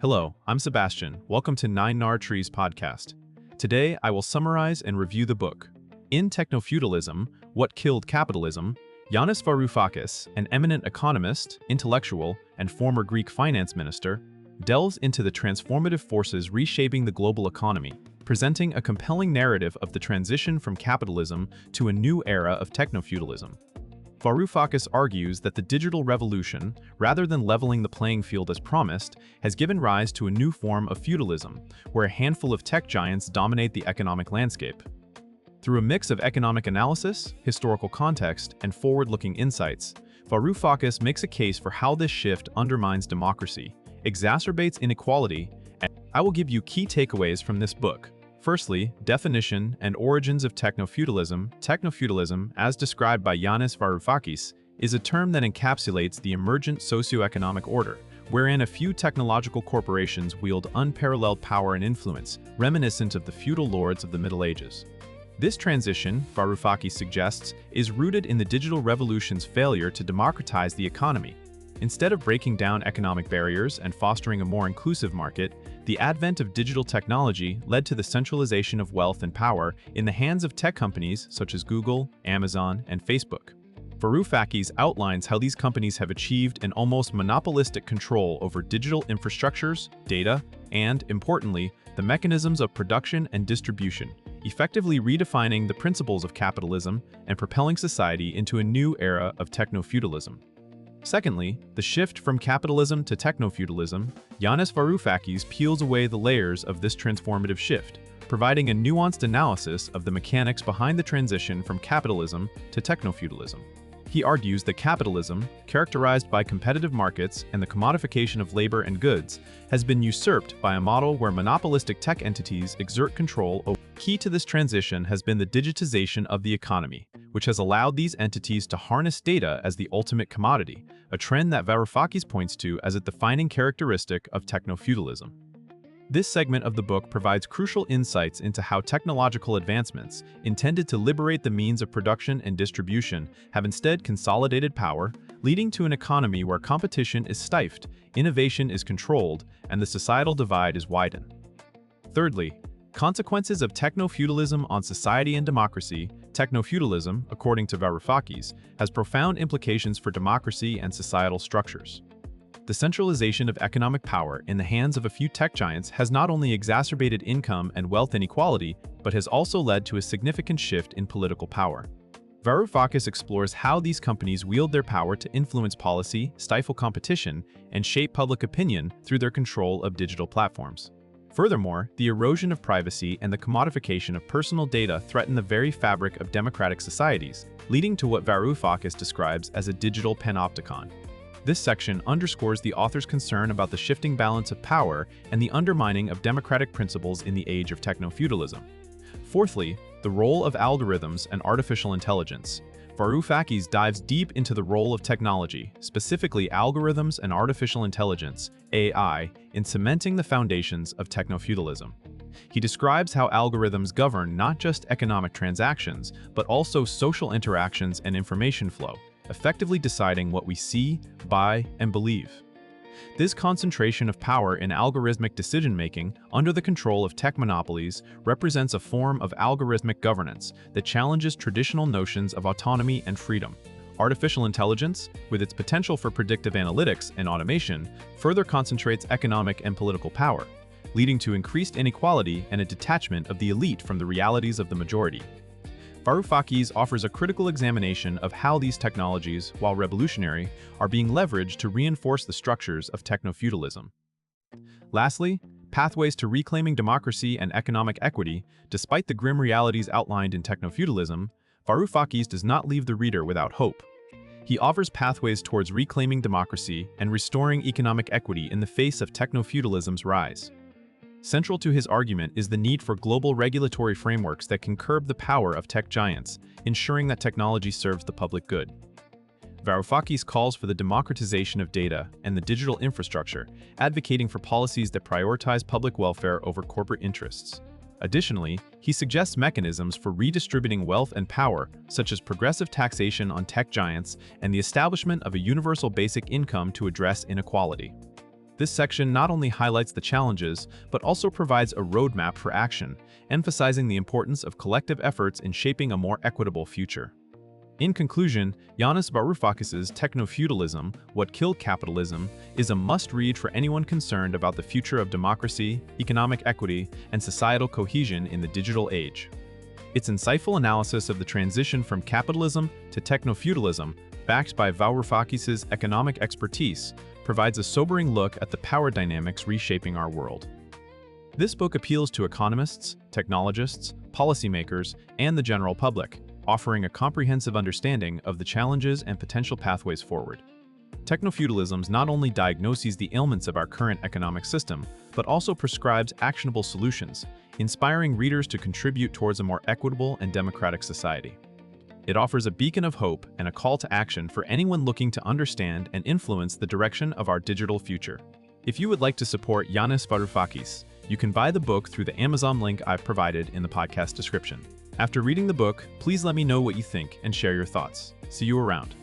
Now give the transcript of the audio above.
Hello, I'm Sebastian. Welcome to Nine Nar Trees podcast. Today, I will summarize and review the book. In Technofeudalism, What Killed Capitalism, Yanis Varoufakis, an eminent economist, intellectual, and former Greek finance minister, delves into the transformative forces reshaping the global economy, presenting a compelling narrative of the transition from capitalism to a new era of technofeudalism. Varoufakis argues that the digital revolution, rather than leveling the playing field as promised, has given rise to a new form of feudalism, where a handful of tech giants dominate the economic landscape. Through a mix of economic analysis, historical context, and forward-looking insights, Varoufakis makes a case for how this shift undermines democracy, exacerbates inequality, and I will give you key takeaways from this book. Firstly, definition and origins of technofeudalism. Technofeudalism, as described by Yanis Varoufakis, is a term that encapsulates the emergent socio-economic order, wherein a few technological corporations wield unparalleled power and influence, reminiscent of the feudal lords of the Middle Ages. This transition, Varoufakis suggests, is rooted in the digital revolution's failure to democratize the economy. Instead of breaking down economic barriers and fostering a more inclusive market, the advent of digital technology led to the centralization of wealth and power in the hands of tech companies such as Google, Amazon, and Facebook. Varoufakis outlines how these companies have achieved an almost monopolistic control over digital infrastructures, data, and, importantly, the mechanisms of production and distribution, effectively redefining the principles of capitalism and propelling society into a new era of technofeudalism. Secondly, the shift from capitalism to technofeudalism. Yanis Varoufakis peels away the layers of this transformative shift, providing a nuanced analysis of the mechanics behind the transition from capitalism to technofeudalism. He argues that capitalism, characterized by competitive markets and the commodification of labor and goods, has been usurped by a model where monopolistic tech entities exert control over. Key to this transition has been the digitization of the economy, which has allowed these entities to harness data as the ultimate commodity, a trend that Varoufakis points to as a defining characteristic of technofeudalism. This segment of the book provides crucial insights into how technological advancements, intended to liberate the means of production and distribution, have instead consolidated power, leading to an economy where competition is stifed, innovation is controlled, and the societal divide is widened. Thirdly, consequences of technofeudalism on society and democracy. Technofeudalism, according to Varoufakis, has profound implications for democracy and societal structures. The centralization of economic power in the hands of a few tech giants has not only exacerbated income and wealth inequality, but has also led to a significant shift in political power. Varoufakis explores how these companies wield their power to influence policy, stifle competition, and shape public opinion through their control of digital platforms. Furthermore, the erosion of privacy and the commodification of personal data threaten the very fabric of democratic societies, leading to what Varoufakis describes as a digital panopticon. This section underscores the author's concern about the shifting balance of power and the undermining of democratic principles in the age of technofeudalism. Fourthly, the role of algorithms and artificial intelligence. Varoufakis dives deep into the role of technology, specifically algorithms and artificial intelligence, AI, in cementing the foundations of technofeudalism. He describes how algorithms govern not just economic transactions, but also social interactions and information flow, effectively deciding what we see, buy, and believe. This concentration of power in algorithmic decision-making under the control of tech monopolies represents a form of algorithmic governance that challenges traditional notions of autonomy and freedom. Artificial intelligence, with its potential for predictive analytics and automation, further concentrates economic and political power, leading to increased inequality and a detachment of the elite from the realities of the majority. Varoufakis offers a critical examination of how these technologies, while revolutionary, are being leveraged to reinforce the structures of technofeudalism. Lastly, pathways to reclaiming democracy and economic equity. Despite the grim realities outlined in technofeudalism, Varoufakis does not leave the reader without hope. He offers pathways towards reclaiming democracy and restoring economic equity in the face of technofeudalism's rise. Central to his argument is the need for global regulatory frameworks that can curb the power of tech giants, ensuring that technology serves the public good. Varoufakis calls for the democratization of data and the digital infrastructure, advocating for policies that prioritize public welfare over corporate interests. Additionally, he suggests mechanisms for redistributing wealth and power, such as progressive taxation on tech giants and the establishment of a universal basic income to address inequality. This section not only highlights the challenges, but also provides a roadmap for action, emphasizing the importance of collective efforts in shaping a more equitable future. In conclusion, Yanis Varoufakis' Technofeudalism, What Killed Capitalism, is a must-read for anyone concerned about the future of democracy, economic equity, and societal cohesion in the digital age. Its insightful analysis of the transition from capitalism to technofeudalism, backed by Varoufakis' economic expertise, provides a sobering look at the power dynamics reshaping our world. This book appeals to economists, technologists, policymakers, and the general public, offering a comprehensive understanding of the challenges and potential pathways forward. Technofeudalism not only diagnoses the ailments of our current economic system, but also prescribes actionable solutions, inspiring readers to contribute towards a more equitable and democratic society. It offers a beacon of hope and a call to action for anyone looking to understand and influence the direction of our digital future. If you would like to support Yanis Varoufakis, you can buy the book through the Amazon link I've provided in the podcast description. After reading the book, please let me know what you think and share your thoughts. See you around.